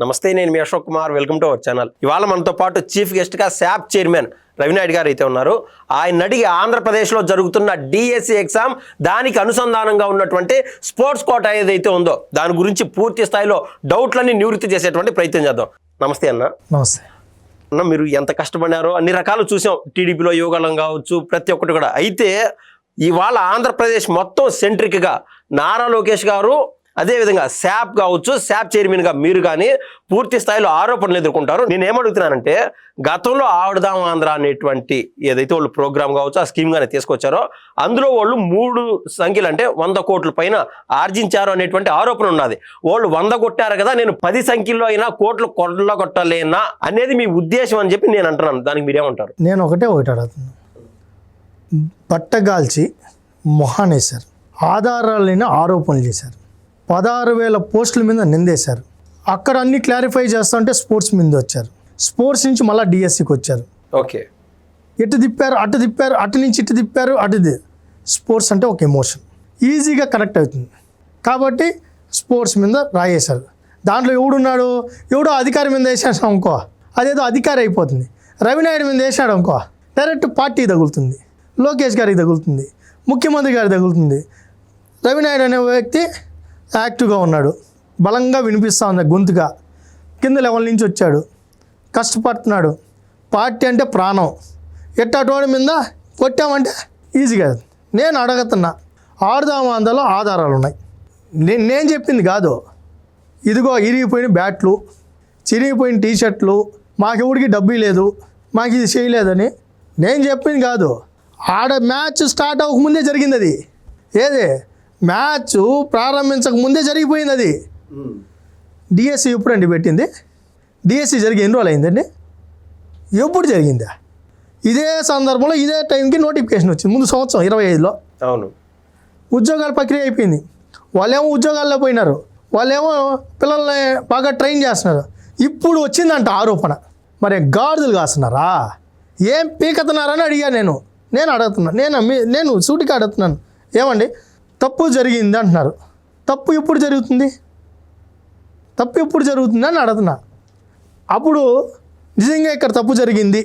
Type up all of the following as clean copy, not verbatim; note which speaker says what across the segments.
Speaker 1: నమస్తే, నేను మీ Ashok Kumar. Welcome to our channel. ఇవాళ మనతో పాటు చీఫ్ గెస్ట్గా శాప్ చైర్మన్ రవినాయుడు గారు అయితే ఉన్నారు. ఆయన అడిగి ఆంధ్రప్రదేశ్లో జరుగుతున్న డిఎస్సి ఎగ్జామ్, దానికి అనుసంధానంగా ఉన్నటువంటి స్పోర్ట్స్ కోటా ఏదైతే ఉందో దాని గురించి పూర్తి స్థాయిలో డౌట్లన్నీ నివృత్తి చేసేటువంటి ప్రయత్నం చేద్దాం. నమస్తే అన్న.
Speaker 2: నమస్తే
Speaker 1: అన్న, మీరు ఎంత కష్టపడినారో అన్ని రకాలు చూసాం. టీడీపీలో యువగలం కావచ్చు, ప్రతి ఒక్కటి కూడా. అయితే ఇవాళ ఆంధ్రప్రదేశ్ మొత్తం సెంట్రిక్గా నారా లోకేష్ గారు, అదేవిధంగా శాప్ కావచ్చు, శాప్ చైర్మన్గా మీరు కానీ పూర్తి స్థాయిలో ఆరోపణలు ఎదుర్కొంటారు. నేను ఏమడుగుతున్నానంటే, గతంలో ఆడుదాం ఆంధ్ర అనేటువంటి ఏదైతే వాళ్ళు ప్రోగ్రామ్ కావచ్చు, ఆ స్కీమ్ కానీ తీసుకొచ్చారో అందులో వాళ్ళు 3 సంఖ్యలు అంటే 100 కోట్ల పైన ఆర్జించారు అనేటువంటి ఆరోపణ ఉన్నది. వాళ్ళు 100 కొట్టారు కదా, నేను 10 సంఖ్యల్లో అయినా కోట్లు కొట్టలేనా అనేది మీ ఉద్దేశం అని చెప్పి నేను అంటున్నాను. దానికి మీరేమంటారు?
Speaker 2: నేను ఒకటే అడుగుతున్నాను. బట్టగాల్చి మొహానేశారు, ఆధారాలు లేని ఆరోపణలు చేశారు, 16,000 పోస్టుల మీద నిందేశారు. అక్కడ అన్ని క్లారిఫై చేస్తుంటే స్పోర్ట్స్ మీద వచ్చారు. స్పోర్ట్స్ నుంచి మళ్ళీ డిఎస్సికి వచ్చారు.
Speaker 1: ఓకే,
Speaker 2: ఇటు తిప్పారు, అటు తిప్పారు, అటు నుంచి ఇటు తిప్పారు, స్పోర్ట్స్ అంటే ఒక ఎమోషన్, ఈజీగా కనెక్ట్ అవుతుంది కాబట్టి స్పోర్ట్స్ మీద రాయేశారు. దాంట్లో ఎవడో అధికారి మీద వేసాడు అనుకో, అదేదో అధికారి అయిపోతుంది. రవినాయుడు మీద వేసాడు అనుకో, డైరెక్ట్ పార్టీ తగులుతుంది, లోకేష్ గారికి తగులుతుంది, ముఖ్యమంత్రి గారికి తగులుతుంది. రవినాయుడు అనే వ్యక్తి యాక్టివ్గా ఉన్నాడు, బలంగా వినిపిస్తూ ఉంది గొంతుగా, కింద లెవెల్ నుంచి వచ్చాడు, కష్టపడుతున్నాడు. పార్టీ అంటే ప్రాణం, ఎట్టాటోడి మీద కొట్టామంటే ఈజీగా. నేను అడుగుతున్నా, ఆడుదాం ఆంధ్రలో ఆధారాలు ఉన్నాయి. నేను చెప్పింది కాదు. ఇదిగో ఇరిగిపోయిన బ్యాట్లు, చిరిగిపోయిన టీషర్ట్లు, మాకెవడికి డబ్బు లేదు, మాకు ఇది చేయలేదని నేను చెప్పింది కాదు. ఆడ మ్యాచ్ స్టార్ట్ అవ్వకముందే జరిగింది అది. ఏది మ్యాచ్ ప్రారంభించక ముందే జరిగిపోయింది అది. డిఎస్సి ఎప్పుడండి పెట్టింది? డిఎస్సి జరిగి ఎన్ని రోజులు అయిందండి? ఎప్పుడు జరిగిందా? ఇదే సందర్భంలో ఇదే టైంకి నోటిఫికేషన్ వచ్చింది, ముందు సంవత్సరం 25లో. అవును, ఉద్యోగాల ప్రక్రియ అయిపోయింది. వాళ్ళేమో ఉద్యోగాల్లో పోయినారు, వాళ్ళేమో పిల్లల్ని బాగా ట్రైన్ చేస్తున్నారు. ఇప్పుడు వచ్చిందంట ఆరోపణ. మరి గాడిదలు కాస్తున్నారా, ఏం పీకతున్నారని అడిగాను నేను అడుగుతున్నాను. నేను సూటిగా అడుగుతున్నాను, ఏమండి తప్పు జరిగింది అంటున్నారు. తప్పు ఎప్పుడు జరుగుతుంది అని అడుగుతున్నా. అప్పుడు నిజంగా ఇక్కడ తప్పు జరిగింది,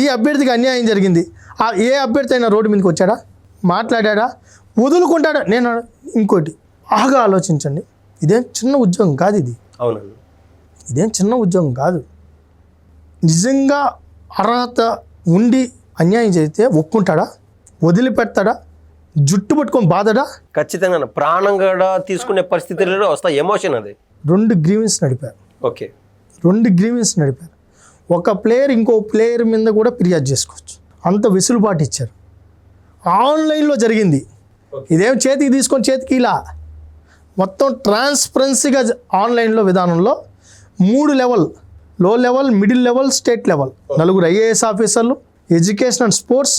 Speaker 2: ఈ అభ్యర్థికి అన్యాయం జరిగింది, ఏ అభ్యర్థి అయినా రోడ్డు మీదకి వచ్చాడా, మాట్లాడా, వదులుకుంటాడా? నేను ఇంకోటి బాగా ఆలోచించండి. ఇదేం చిన్న ఉద్యోగం కాదు ఇది.
Speaker 1: అవునండి,
Speaker 2: ఇదేం చిన్న ఉద్యోగం కాదు. నిజంగా అర్హత ఉండి అన్యాయం చేస్తే ఒప్పుకుంటాడా, వదిలిపెడతాడా, జుట్టు పట్టుకొని బాధడా?
Speaker 1: ఖచ్చితంగా ప్రాణం కూడా తీసుకునే పరిస్థితుల్లో వస్తాయి. ఎమోషన్ అది.
Speaker 2: 2 గ్రీవెన్స్ నడిపారు.
Speaker 1: ఓకే,
Speaker 2: 2 గ్రీవెన్స్ నడిపారు. ఒక ప్లేయర్ ఇంకో ప్లేయర్ మీద కూడా ఫిర్యాదు చేసుకోవచ్చు, అంత వెసులుబాటు ఇచ్చారు. ఆన్లైన్లో జరిగింది. ఇదేం చేతికి తీసుకొని చేతికి ఇలా మొత్తం ట్రాన్స్పరెన్సీగా ఆన్లైన్లో విధానంలో 3 లెవెల్, లో level, middle level, state level, 4 IAS ఆఫీసర్లు, ఎడ్యుకేషన్ అండ్ స్పోర్ట్స్,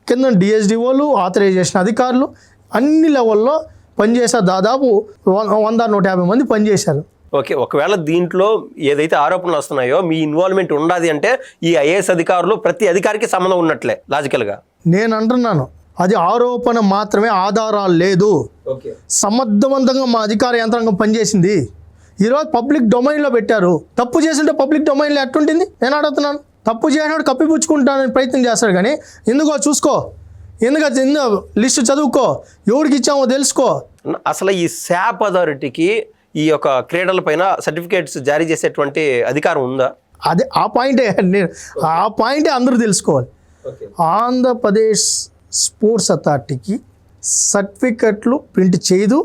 Speaker 2: కింద డిఎస్డిఓలు, ఆథరైజేషన్ అధికారులు, అన్ని లెవెల్లో పనిచేశారు. దాదాపు 100-150 మంది పనిచేశారు.
Speaker 1: ఓకే, ఒకవేళ దీంట్లో ఏదైతే ఆరోపణలు వస్తున్నాయో మీ ఇన్వాల్వ్మెంట్ ఉండాలి అంటే ఈ ఐఏఎస్ అధికారులు ప్రతి అధికారికి సంబంధం ఉన్నట్లే లాజికల్గా.
Speaker 2: నేను అంటున్నాను, అది ఆరోపణ మాత్రమే, ఆధారాలు లేదు. సమర్థవంతంగా మా అధికార యంత్రాంగం పనిచేసింది. ఈరోజు పబ్లిక్ డొమైన్లో పెట్టారు. తప్పు చేస్తుంటే పబ్లిక్ డొమైన్లో ఎట్టుంటుంది? నేను అడుగుతున్నాను. తప్పు చేయడానికి కప్పిపుచ్చుకుంటానని ప్రయత్నం చేస్తాడు కానీ, ఎందుకో చూసుకో, ఎందుకంటే లిస్టు చదువుకో, ఎవరికి ఇచ్చామో తెలుసుకో.
Speaker 1: అసలు ఈ శాప్ అథారిటీకి ఈ యొక్క క్రీడల పైన సర్టిఫికేట్స్ జారీ చేసేటువంటి అధికారం ఉందా?
Speaker 2: అదే ఆ పాయింటే అందరూ తెలుసుకోవాలి. ఆంధ్రప్రదేశ్ స్పోర్ట్స్ అథారిటీకి సర్టిఫికెట్లు ప్రింట్ చేయదు,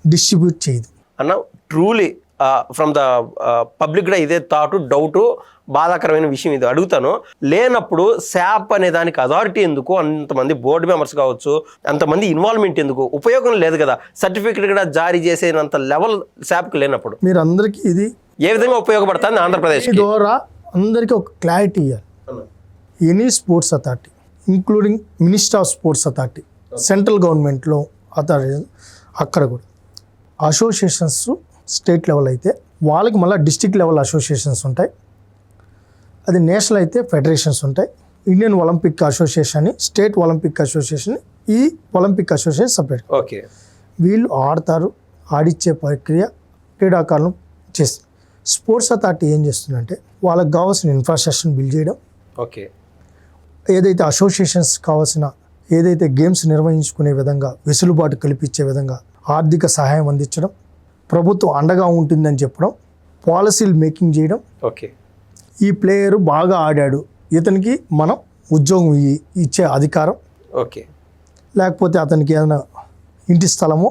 Speaker 2: డిస్ట్రిబ్యూట్ చేయదు.
Speaker 1: అన్న, ట్రూలీ ఫ్రమ్ ద పబ్లిక్ కూడా ఇదే థాట్, డౌట్, బాధాకరమైన విషయం ఇది. అడుగుతాను, లేనప్పుడు శాప్ అనే దానికి అథారిటీ ఎందుకు? అంతమంది బోర్డు మెంబర్స్ కావచ్చు, అంతమంది ఇన్వాల్వ్మెంట్ ఎందుకు? ఉపయోగం లేదు కదా. సర్టిఫికెట్ కూడా జారీ చేసేంత లెవెల్ శాప్కి లేనప్పుడు
Speaker 2: మీరు అందరికీ ఇది
Speaker 1: ఏ విధంగా ఉపయోగపడుతుంది? ఆంధ్రప్రదేశ్
Speaker 2: ద్వారా అందరికీ ఒక క్లారిటీ ఇవ్వాలి. Any sports authority including minister of sports authority, central గవర్నమెంట్లో అథారిటీ, అక్కడ కూడా అసోసియేషన్స్ స్టేట్ లెవెల్ అయితే వాళ్ళకి మళ్ళీ డిస్ట్రిక్ట్ లెవెల్ అసోసియేషన్స్ ఉంటాయి. అది నేషనల్ అయితే ఫెడరేషన్స్ ఉంటాయి. Indian Olympic association, state Olympic association, ఈ ఒలింపిక్ అసోసియేషన్ సపరేట్.
Speaker 1: ఓకే,
Speaker 2: వీళ్ళు ఆడతారు, ఆడిచ్చే ప్రక్రియ క్రీడాకారులను చేస్తారు. స్పోర్ట్స్ అథారిటీ ఏం చేస్తుందంటే వాళ్ళకి కావాల్సిన ఇన్ఫ్రాస్ట్రక్చర్ బిల్డ్ చేయడం,
Speaker 1: ఓకే
Speaker 2: ఏదైతే అసోసియేషన్స్ కావాల్సిన ఏదైతే గేమ్స్ నిర్వహించుకునే విధంగా వెసులుబాటు కల్పించే విధంగా ఆర్థిక సహాయం అందించడం, ప్రభుత్వం అండగా ఉంటుందని చెప్పడం, పాలసీలు మేకింగ్ చేయడం,
Speaker 1: ఓకే
Speaker 2: ఈ ప్లేయరు బాగా ఆడాడు ఇతనికి మనం ఉద్యోగం ఇచ్చే అధికారం,
Speaker 1: ఓకే
Speaker 2: లేకపోతే అతనికి ఏదైనా ఇంటి స్థలమో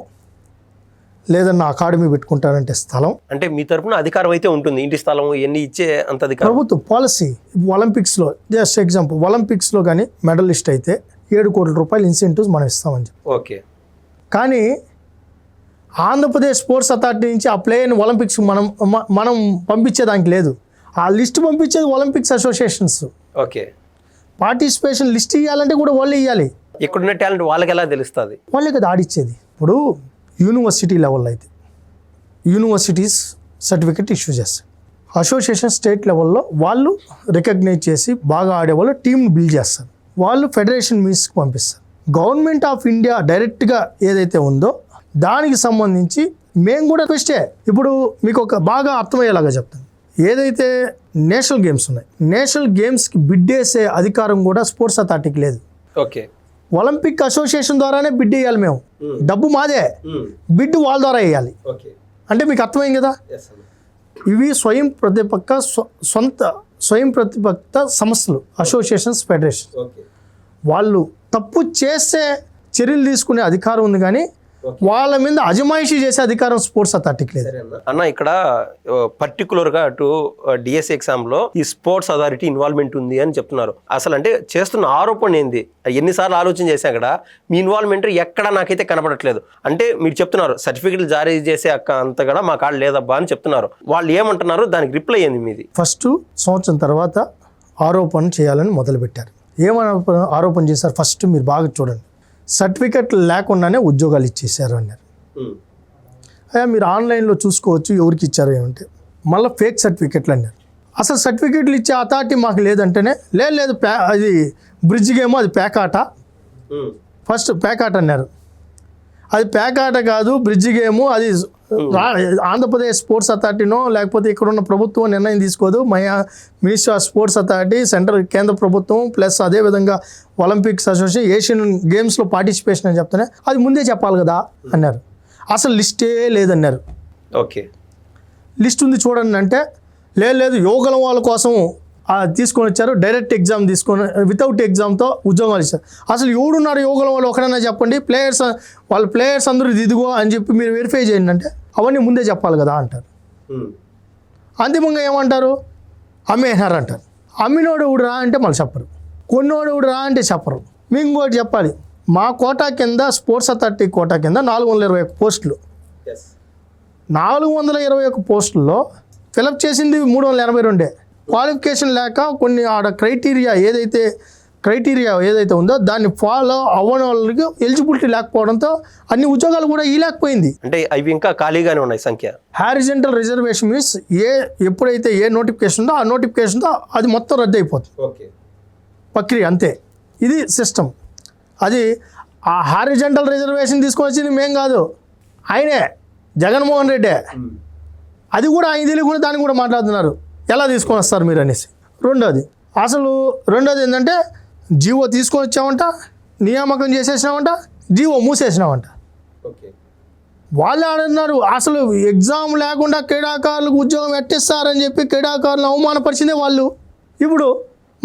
Speaker 2: లేదన్నా అకాడమీ పెట్టుకుంటారంటే స్థలం,
Speaker 1: అంటే మీ తరపున అధికారం అయితే ఉంటుంది, ఇంటి స్థలం ఎన్ని ఇచ్చే అంత అధికారం.
Speaker 2: ప్రభుత్వం పాలసీ. ఒలింపిక్స్లో జస్ట్ ఎగ్జాంపుల్, ఒలింపిక్స్లో కానీ మెడలిస్ట్ అయితే 7 కోట్ల రూపాయలు ఇన్సెంటివ్స్ మనం ఇస్తామని చెప్పి.
Speaker 1: ఓకే
Speaker 2: కానీ ఆంధ్రప్రదేశ్ స్పోర్ట్స్ అథారిటీ నుంచి ఆ ప్లేయర్ని ఒలింపిక్స్ మనం పంపించేదానికి లేదు. ఆ లిస్ట్ పంపించేది Olympics associations.
Speaker 1: Okay
Speaker 2: participation list ఇవ్వాలంటే కూడా వాళ్ళే ఇవ్వాలి.
Speaker 1: ఇక్కడున్న టాలెంట్ వాళ్ళకి ఎలా తెలుస్తుంది?
Speaker 2: వాళ్ళే కదా ఆడిచ్చేది. ఇప్పుడు యూనివర్సిటీ లెవెల్లో అయితే యూనివర్సిటీస్ సర్టిఫికెట్ ఇష్యూ చేస్తాయి. అసోసియేషన్ స్టేట్ లెవెల్లో వాళ్ళు రికగ్నైజ్ చేసి బాగా ఆడేవాళ్ళు టీంని బిల్డ్ చేస్తారు. వాళ్ళు ఫెడరేషన్ మీట్స్కి పంపిస్తారు. గవర్నమెంట్ ఆఫ్ ఇండియా డైరెక్ట్గా ఏదైతే ఉందో దానికి సంబంధించి మేము కూడా రిక్వెస్టే. ఇప్పుడు మీకు ఒక బాగా అర్థమయ్యేలాగా చెప్తాను. ఏదైతే నేషనల్ గేమ్స్ ఉన్నాయి, నేషనల్ గేమ్స్కి బిడ్ వేసే అధికారం కూడా స్పోర్ట్స్ అథారిటీకి లేదు.
Speaker 1: ఓకే
Speaker 2: ఒలింపిక్ అసోసియేషన్ ద్వారానే బిడ్ వేయాలి. మేము డబ్బు మాదే, బిడ్ వాళ్ళ ద్వారా వేయాలి.
Speaker 1: ఓకే
Speaker 2: అంటే మీకు అర్థమైంది కదా. ఇవి స్వయం ప్రతిపత్త సంస్థలు, అసోసియేషన్స్, ఫెడరేషన్. వాళ్ళు తప్పు చేస్తే చర్యలు తీసుకునే అధికారం ఉంది, కానీ వాళ్ళ మీద అజమాయిషీ చేసే అధికారం స్పోర్ట్స్ అథారిటీకి లేదు.
Speaker 1: అన్న ఇక్కడ పర్టికులర్గా అటు డిఎస్సి ఎగ్జామ్లో ఈ స్పోర్ట్స్ అథారిటీ ఇన్వాల్వ్మెంట్ ఉంది అని చెప్తున్నారు. అసలు అంటే చేస్తున్న ఆరోపణ ఏంది? ఎన్నిసార్లు ఆలోచన చేసా అక్కడ మీ ఇన్వాల్వ్మెంట్ ఎక్కడ నాకైతే కనపడట్లేదు. అంటే మీరు చెప్తున్నారు సర్టిఫికెట్లు జారీ చేసే అంత కూడా మా కాడ లేదబ్బా అని చెప్తున్నారు. వాళ్ళు ఏమంటున్నారు? దానికి రిప్లై ఏంది మీది?
Speaker 2: ఫస్ట్ సంవత్సరం తర్వాత ఆరోపణ చేయాలని మొదలుపెట్టారు. ఏమని ఆరోపణ చేశారు? ఫస్ట్ మీరు బాగా చూడండి. సర్టిఫికెట్లు లేకుండానే ఉద్యోగాలు ఇచ్చేసారు అన్నారు. అయ్యా మీరు ఆన్లైన్లో చూసుకోవచ్చు ఎవరికి ఇచ్చారో ఏమంటే. మళ్ళీ ఫేక్ సర్టిఫికెట్లు అన్నారు. అసలు సర్టిఫికెట్లు ఇచ్చే అథారిటీ మాకు లేదంటేనే లేదు అది బ్రిడ్జ్ గేమో అది పేకాట. ఫస్ట్ పేకాట అన్నారు. అది పేకాట కాదు, బ్రిడ్జ్ గేము. అది ఆంధ్రప్రదేశ్ స్పోర్ట్స్ అథారిటీనో లేకపోతే ఇక్కడ ఉన్న ప్రభుత్వం నిర్ణయం తీసుకోదు. Ministry of sports authority, central కేంద్ర ప్రభుత్వం, ప్లస్ అదేవిధంగా ఒలింపిక్స్ అసోసియేషన్, ఏషియన్ గేమ్స్లో పార్టిసిపేషన్ అని చెప్తానే అది ముందే చెప్పాలి కదా అన్నారు. అసలు లిస్టే లేదన్నారు.
Speaker 1: ఓకే
Speaker 2: లిస్ట్ ఉంది చూడండి అంటే లేదు యోగల వాళ్ళ కోసం తీసుకొని వచ్చారు. డైరెక్ట్ ఎగ్జామ్ తీసుకొని వితౌట్ ఎగ్జామ్తో ఉద్యోగాలు ఇచ్చారు. అసలు ఎవడున్నారు యోగల వాళ్ళు ఒకడన్నా చెప్పండి. ప్లేయర్స్ అందరూ ఇదిగో అని చెప్పి మీరు వెరిఫై చేయండి అంటే అవన్నీ ముందే చెప్పాలి కదా అంటారు. అంతిమంగా ఏమంటారు? అమ్మేసినారు అంటారు. అమ్మినోడు ఎవడు రా అంటే మళ్ళీ చెప్పరు, కొన్నోడు ఎవడు రా అంటే చెప్పరు. మీకు ఇంకోటి చెప్పాలి. మా కోటా కింద స్పోర్ట్స్ అథారిటీ కోటా కింద 421 పోస్టులు. 421 పోస్టుల్లో ఫిలప్ చేసింది 382. క్వాలిఫికేషన్ లేక కొన్ని ఆడ క్రైటీరియా ఏదైతే ఉందో దాన్ని ఫాలో అవ్వని వాళ్ళకి ఎలిజిబిలిటీ లేకపోవడంతో అన్ని ఉద్యోగాలు కూడా ఇవ్వలేకపోయింది.
Speaker 1: అంటే అవి ఇంకా ఖాళీగానే ఉన్నాయి సంఖ్య.
Speaker 2: హారిజంటల్ రిజర్వేషన్ మీన్స్ ఎప్పుడైతే ఏ నోటిఫికేషన్ ఉందో ఆ నోటిఫికేషన్తో అది మొత్తం రద్దు అయిపోతుంది. ప్రక్రియ అంతే. ఇది సిస్టమ్. అది ఆ హారిజంటల్ రిజర్వేషన్ తీసుకొని వచ్చింది మేం కాదు, ఆయనే జగన్మోహన్ రెడ్డి. అది కూడా ఆయన తెలియకుండా దాన్ని కూడా మాట్లాడుతున్నారు. ఎలా తీసుకొని వస్తారు మీరు అనేసి. రెండోది ఏంటంటే జీవో తీసుకొని వచ్చామంట, నియామకం చేసేసినామంట, జీవో మూసేసినామంట. వాళ్ళే ఆడుతున్నారు. అసలు ఎగ్జామ్ లేకుండా క్రీడాకారులకు ఉద్యోగం ఎట్టిస్తారని చెప్పి క్రీడాకారులను అవమానపరిచిందే వాళ్ళు. ఇప్పుడు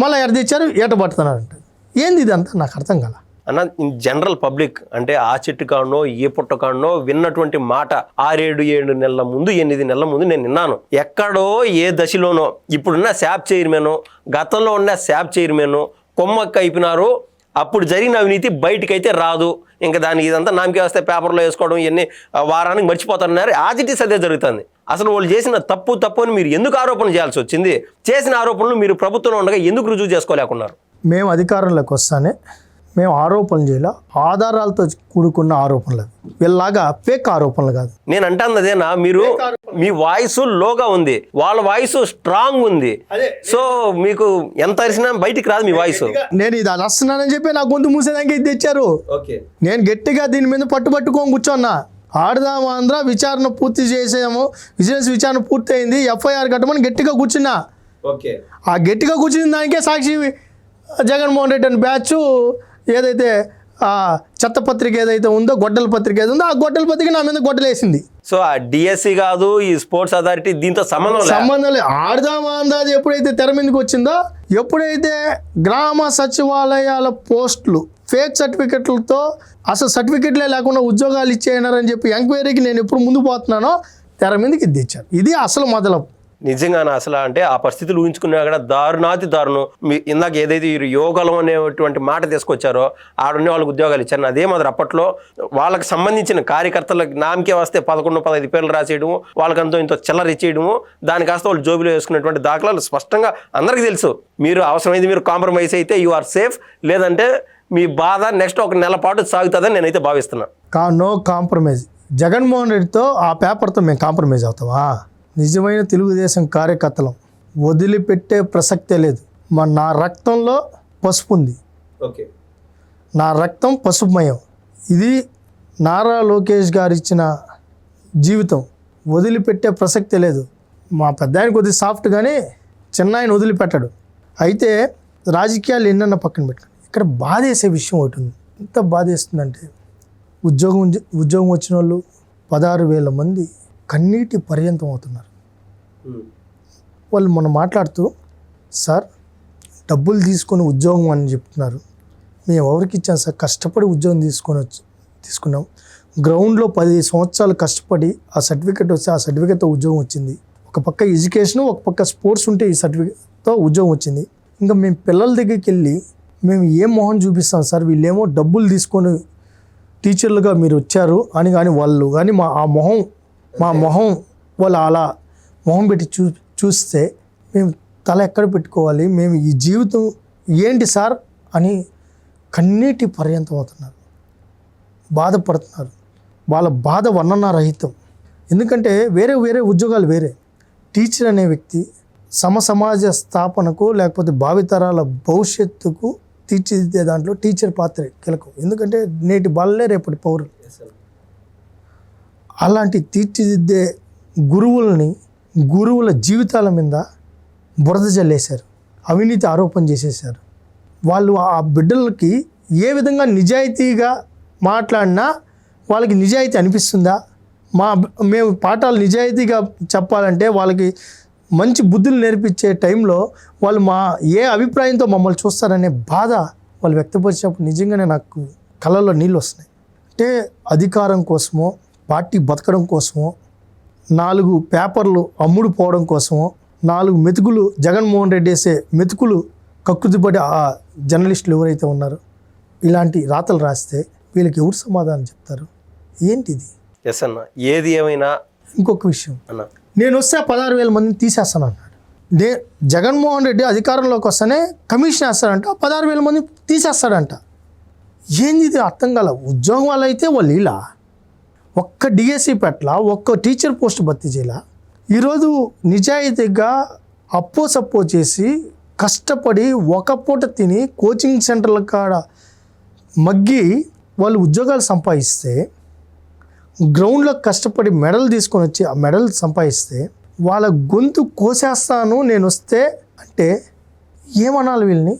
Speaker 2: మళ్ళీ ఎట తెచ్చారు, ఎట పడుతున్నారంట. ఏంది ఇదంతా నాకు అర్థం కాల.
Speaker 1: అన్న ఇన్ జనరల్ పబ్లిక్ అంటే ఆ చెట్టు కాడనో ఏ పుట్ట కాడనో విన్నటువంటి మాట 6-7 నెలల ముందు 8 నెలల ముందు నేను విన్నాను. ఎక్కడో ఏ దశలోనో ఇప్పుడున్న శాప్ చైర్మన్, గతంలో ఉన్న శాప్ చైర్మన్ కొమ్మక్క అయిపోయినారు. అప్పుడు జరిగిన అవినీతి బయటకైతే రాదు. ఇంకా దానికి ఇదంతా నామకే వస్తే పేపర్లో వేసుకోవడం ఇవన్నీ వారానికి మర్చిపోతున్నారు. ఆజిటీస్ అదే జరుగుతుంది. అసలు వాళ్ళు చేసిన తప్పు అని మీరు ఎందుకు ఆరోపణ చేయాల్సి వచ్చింది? చేసిన ఆరోపణలు మీరు ప్రభుత్వంలో ఉండగా ఎందుకు రుజువు చేసుకోలేకున్నారు?
Speaker 2: మేము అధికారంలోకి వస్తానే మేము ఆరోపణలు చేయాల, ఆధారాలతో కూడుకున్న ఆరోపణలు. వీళ్ళలాగా ఫేక్ ఆరోపణలు కాదు.
Speaker 1: నేను అంటాను అదేనా, మీరు మీ వాయిస్ లోగా ఉంది, వాళ్ళ వాయిస్ స్ట్రాంగ్ ఉంది. సో మీకు ఎంత అరిసినా బయటికి రాదు మీ వాయిస్.
Speaker 2: నేను ఇది వస్తున్నానని చెప్పి నా గొంతు మూసేదానికి ఇది తెచ్చారు. నేను గట్టిగా దీని మీద పట్టుకొని కూర్చోన్నా. ఆడదాం ఆంధ్ర విచారణ పూర్తి చేసాము, విజిలెన్స్ విచారణ పూర్తి అయింది, ఎఫ్ఐఆర్ కట్టమని గట్టిగా కూర్చున్నా.
Speaker 1: ఓకే,
Speaker 2: ఆ గట్టిగా కూర్చున్న దానికే సాక్షి జగన్మోహన్ రెడ్డి అని బ్యాచ్ ఏదైతే ఆ చెత్త పత్రిక ఏదైతే ఉందో, గొడ్డల పత్రిక ఏదైతే ఉందో, ఆ గొడ్డల పత్రిక నా మీద గొడ్డలేసింది.
Speaker 1: సో ఆ డిఎస్సి కాదు, ఈ స్పోర్ట్స్ అథారిటీ దీంతో సంబంధం
Speaker 2: లేదు. ఆడదాం ఆంధ్రాది ఎప్పుడైతే తెర మీదకి వచ్చిందో, ఎప్పుడైతే గ్రామ సచివాలయాల పోస్టులు ఫేక్ సర్టిఫికెట్లతో అసలు సర్టిఫికెట్లే లేకుండా ఉద్యోగాలు ఇచ్చేయనారని చెప్పి ఎంక్వైరీకి నేను ఎప్పుడు ముందు పోతున్నానో తెర మీదకి ఇది తెచ్చాను. ఇది అసలు మొదలు.
Speaker 1: నిజంగానే అసలు అంటే ఆ పరిస్థితులు ఊహించుకున్నా కూడా దారుణాతి దారుణం. మీ ఇందాక ఏదైతే ఈ యోగలం అనేటువంటి మాట తీసుకొచ్చారో ఆడున్న వాళ్ళకి ఉద్యోగాలు ఇచ్చారు. అదే మాదిరి అప్పట్లో వాళ్ళకి సంబంధించిన కార్యకర్తలకు నామకే వస్తే 11-15 పేర్లు రాసేయడము, వాళ్ళకంతో ఇంతో చిల్లర ఇచ్చేయడము, దాని కాస్త వాళ్ళు జోబిలో వేసుకున్నటువంటి దాఖలాలు స్పష్టంగా అందరికీ తెలుసు. మీరు అవసరమైంది మీరు కాంప్రమైజ్ అయితే యు ఆర్ సేఫ్, లేదంటే మీ బాధ నెక్స్ట్ ఒక నెల పాటు సాగుతుందని నేనైతే భావిస్తున్నా.
Speaker 2: No compromise. జగన్మోహన్ రెడ్డితో ఆ పేపర్తో మేము కాంప్రమైజ్ అవుతామా? నిజమైన తెలుగుదేశం కార్యకర్తలం వదిలిపెట్టే ప్రసక్తే లేదు. నా రక్తంలో పసుపు ఉంది.
Speaker 1: ఓకే,
Speaker 2: నా రక్తం పసుపుమయం. ఇది నారా లోకేష్ గారు ఇచ్చిన జీవితం, వదిలిపెట్టే ప్రసక్తే లేదు. మా పెద్ద ఆయన కొద్దిగా సాఫ్ట్ కానీ చిన్న ఆయన వదిలిపెట్టాడు. అయితే రాజకీయాలు ఎన్నన్నా పక్కన పెట్టండి, ఇక్కడ బాధేసే విషయం ఒకటి ఉంది. ఎంత బాధేస్తుందంటే ఉద్యోగం వచ్చిన వాళ్ళు 16,000 మంది కన్నీటి పర్యంతం అవుతున్నారు. వాళ్ళు మొన్న మాట్లాడుతూ, సార్ డబ్బులు తీసుకొని ఉద్యోగం అని చెప్తున్నారు, మేము ఎవరికి ఇచ్చాం సార్? కష్టపడి ఉద్యోగం తీసుకున్నాం. గ్రౌండ్లో 10 సంవత్సరాలు కష్టపడి ఆ సర్టిఫికెట్ వస్తే ఆ సర్టిఫికెట్తో ఉద్యోగం వచ్చింది. ఒక పక్క ఎడ్యుకేషను, ఒక పక్క స్పోర్ట్స్ ఉంటే ఈ సర్టిఫికెట్తో ఉద్యోగం వచ్చింది. ఇంకా మేము పిల్లల దగ్గరికి వెళ్ళి మేము ఏం మొహం చూపిస్తాం సార్? వీళ్ళేమో డబ్బులు తీసుకొని టీచర్లుగా మీరు వచ్చారు అని కానీ వాళ్ళు కానీ మా మొహం వాళ్ళు అలా మొహం పెట్టి చూస్తే మేము తల ఎక్కడ పెట్టుకోవాలి? మేము ఈ జీవితం ఏంటి సార్ అని కన్నీటి పర్యంతం అవుతున్నారు, బాధపడుతున్నారు. వాళ్ళ బాధ వర్ణనారహితం. ఎందుకంటే వేరే ఉద్యోగాలు వేరే. టీచర్ అనే వ్యక్తి సమాజ స్థాపనకు లేకపోతే భావితరాల భవిష్యత్తుకు తీర్చిదిద్దే దాంట్లో టీచర్ పాత్ర కీలకం. ఎందుకంటే నేటి బాలలే రేపటి పౌరులు. అలాంటి తీర్చిదిద్దే గురువుల జీవితాల మీద బురద జల్లేశారు, అవినీతి ఆరోపణ చేసేసారు. వాళ్ళు ఆ బిడ్డలకి ఏ విధంగా నిజాయితీగా మాట్లాడినా వాళ్ళకి నిజాయితీ అనిపిస్తుందా? మేము పాఠాలు నిజాయితీగా చెప్పాలంటే వాళ్ళకి మంచి బుద్ధులు నేర్పించే టైంలో వాళ్ళు ఏ అభిప్రాయంతో మమ్మల్ని చూస్తారనే బాధ వాళ్ళు వ్యక్తపరిచినప్పుడు నిజంగానే నాకు కళ్ళల్లో నీళ్ళు వస్తున్నాయి. అంటే అధికారం కోసమో, పార్టీ బతకడం కోసమో, 4 పేపర్లు అమ్ముడు పోవడం కోసమో, 4 మెతుకులు జగన్మోహన్ రెడ్డి వేసే మెతుకులు కక్కుతిపడి ఆ జర్నలిస్టులు ఎవరైతే ఉన్నారో ఇలాంటి రాతలు రాస్తే వీళ్ళకి ఎవరు సమాధానం చెప్తారు? ఏంటిది?
Speaker 1: ఎస్ అన్న, ఏది ఏమైనా
Speaker 2: ఇంకొక విషయం
Speaker 1: అన్న,
Speaker 2: నేను వస్తే 16,000 మందిని తీసేస్తాను అన్నాడు. జగన్మోహన్ రెడ్డి అధికారంలోకి వస్తేనే కమిషన్ వేస్తాడంట, 16,000 మంది తీసేస్తాడంట. ఏంది ఇది? అర్థం కాల. ఉద్యోగం వాళ్ళు అయితే వాళ్ళు ఇలా ఒక్క డిఎస్సి పెట్టలా, ఒక్క టీచర్ పోస్ట్ భర్తీ చేయాల. ఈరోజు నిజాయితీగా సప్పో చేసి కష్టపడి ఒక పూట తిని కోచింగ్ సెంటర్ల కాడ మగ్గి వాళ్ళు ఉద్యోగాలు సంపాదిస్తే, గ్రౌండ్లో కష్టపడి మెడల్ తీసుకొని వచ్చి ఆ మెడల్ సంపాదిస్తే వాళ్ళ గొంతు కోసేస్తాను నేను వస్తే అంటే ఏమనాలి వీళ్ళని?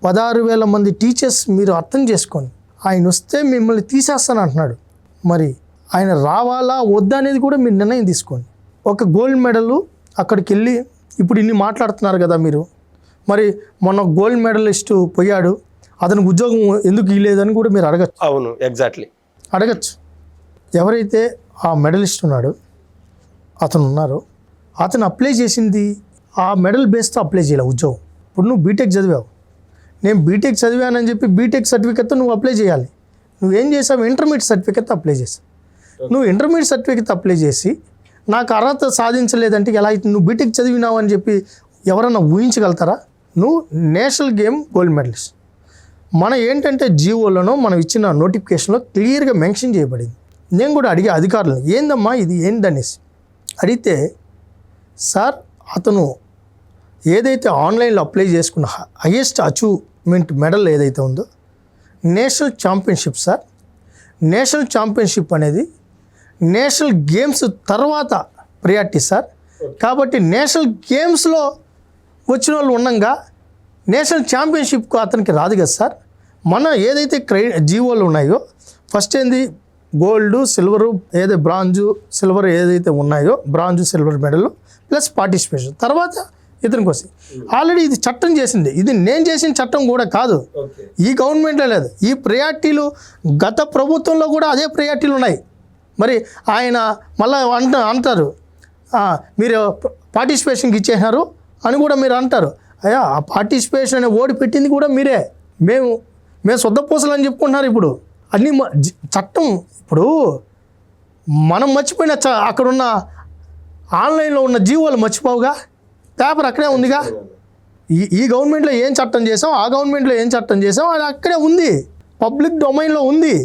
Speaker 2: 16,000 మంది టీచర్స్ మీరు అర్థం చేసుకోండి. ఆయన వస్తే మిమ్మల్ని తీసేస్తాను అంటున్నాడు. మరి ఆయన రావాలా వద్దా అనేది కూడా మీరు నిర్ణయం తీసుకోండి. ఒక గోల్డ్ మెడల్ అక్కడికి వెళ్ళి ఇప్పుడు ఇన్ని మాట్లాడుతున్నారు కదా మీరు, మరి మొన్న గోల్డ్ మెడలిస్ట్ పోయాడు, అతనికి ఉద్యోగం ఎందుకు ఇవ్వలేదని కూడా మీరు అడగచ్చు.
Speaker 1: అవును, ఎగ్జాక్ట్లీ
Speaker 2: అడగచ్చు. ఎవరైతే ఆ మెడలిస్ట్ ఉన్నాడో అతను అప్లై చేసింది ఆ మెడల్ బేస్తో అప్లై చేయాలి ఉద్యోగం. ఇప్పుడు నువ్వు బీటెక్ చదివావు, నేను బీటెక్ చదివానని చెప్పి బీటెక్ సర్టిఫికెట్తో నువ్వు అప్లై చేయాలి. నువ్వేం చేసావు? ఇంటర్మీడియట్ సర్టిఫికెట్ అప్లై చేసావు. నువ్వు ఇంటర్మీడియట్ సర్టిఫికెట్ అప్లై చేసి నాకు అర్హత సాధించలేదంటే ఎలా అవుతుంది? నువ్వు బీటెక్ చదివినావు అని చెప్పి ఎవరన్నా ఊహించగలుగుతారా? నువ్వు నేషనల్ గేమ్ గోల్డ్ మెడలిస్ట్. ఏంటంటే జీవోలను మనం ఇచ్చిన నోటిఫికేషన్లో క్లియర్గా మెన్షన్ చేయబడింది. నేను కూడా అడిగే అధికారులను ఏందమ్మా ఇది ఏందనేసి అడిగితే, సార్ అతను ఏదైతే ఆన్లైన్లో అప్లై చేసుకున్న హైయెస్ట్ అచీవ్మెంట్ మెడల్ ఏదైతే ఉందో national championship sir. National championship అనేది నేషనల్ గేమ్స్ తర్వాత ప్రియారిటీ సార్. కాబట్టి నేషనల్ గేమ్స్లో వచ్చిన వాళ్ళు ఉండగా నేషనల్ ఛాంపియన్షిప్కు అతనికి రాదు కదా సార్. మన ఏదైతే జీవోలు ఉన్నాయో ఫస్ట్ ఏంది గోల్డ్ సిల్వరు ఏదైతే బ్రాంజు సిల్వర్ ఏదైతే ఉన్నాయో bronze silver medal plus participation తర్వాత ఇతనికి వస్తాయి. ఆల్రెడీ ఇది చట్టం చేసింది, ఇది నేను చేసిన చట్టం కూడా కాదు, ఈ గవర్నమెంట్లో లేదు. ఈ ప్రయారిటీలు గత ప్రభుత్వంలో కూడా అదే ప్రయారిటీలు ఉన్నాయి. మరి ఆయన మళ్ళీ అంటారు మీరు పార్టిసిపేషన్కి ఇచ్చేసినారు అని కూడా మీరు అంటారు. అయ్యా ఆ పార్టిసిపేషన్ అనే ఓడి పెట్టింది కూడా మీరే. మేము శుద్ధపూసలు అని చెప్పుకుంటున్నారు. ఇప్పుడు అన్ని చట్టం ఇప్పుడు మనం మర్చిపోయిన అక్కడున్న ఆన్లైన్లో ఉన్న జీవోలు మర్చిపోవుగా, పేపర్ అక్కడే ఉందిగా. ఈ గవర్నమెంట్లో ఏం చట్టం చేసాం, ఆ గవర్నమెంట్లో ఏం చట్టం చేసాం అది అక్కడే ఉంది, పబ్లిక్ డొమైన్లో ఉంది.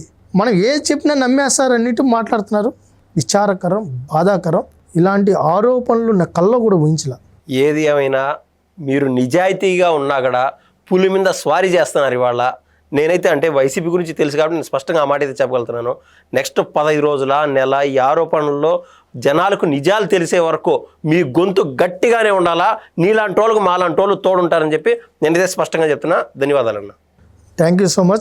Speaker 2: మనం ఏది చెప్పినా నమ్మేస్తారు అన్నిటి మాట్లాడుతున్నారు. విచారకరం, బాధాకరం. ఇలాంటి ఆరోపణలు నా కళ్ళ కూడా ఊహించలే.
Speaker 1: ఏది ఏమైనా మీరు నిజాయితీగా ఉన్నా కూడా పులి మీద స్వారీ చేస్తున్నారు ఇవాళ. నేనైతే అంటే వైసీపీ గురించి తెలుసు కాబట్టి నేను స్పష్టంగా ఆ మాట అయితే చెప్పగలుగుతున్నాను. నెక్స్ట్ 15 రోజుల నెల ఈ ఆరోపణల్లో జనాలకు నిజాలు తెలిసే వరకు మీ గొంతు గట్టిగానే ఉండాలా. నీలాంటి వాళ్ళకు మాలాంటి వాళ్ళు తోడుంటారని చెప్పి నేనైతే స్పష్టంగా చెప్తున్నా. ధన్యవాదాలన్నా.
Speaker 2: Thank you so much.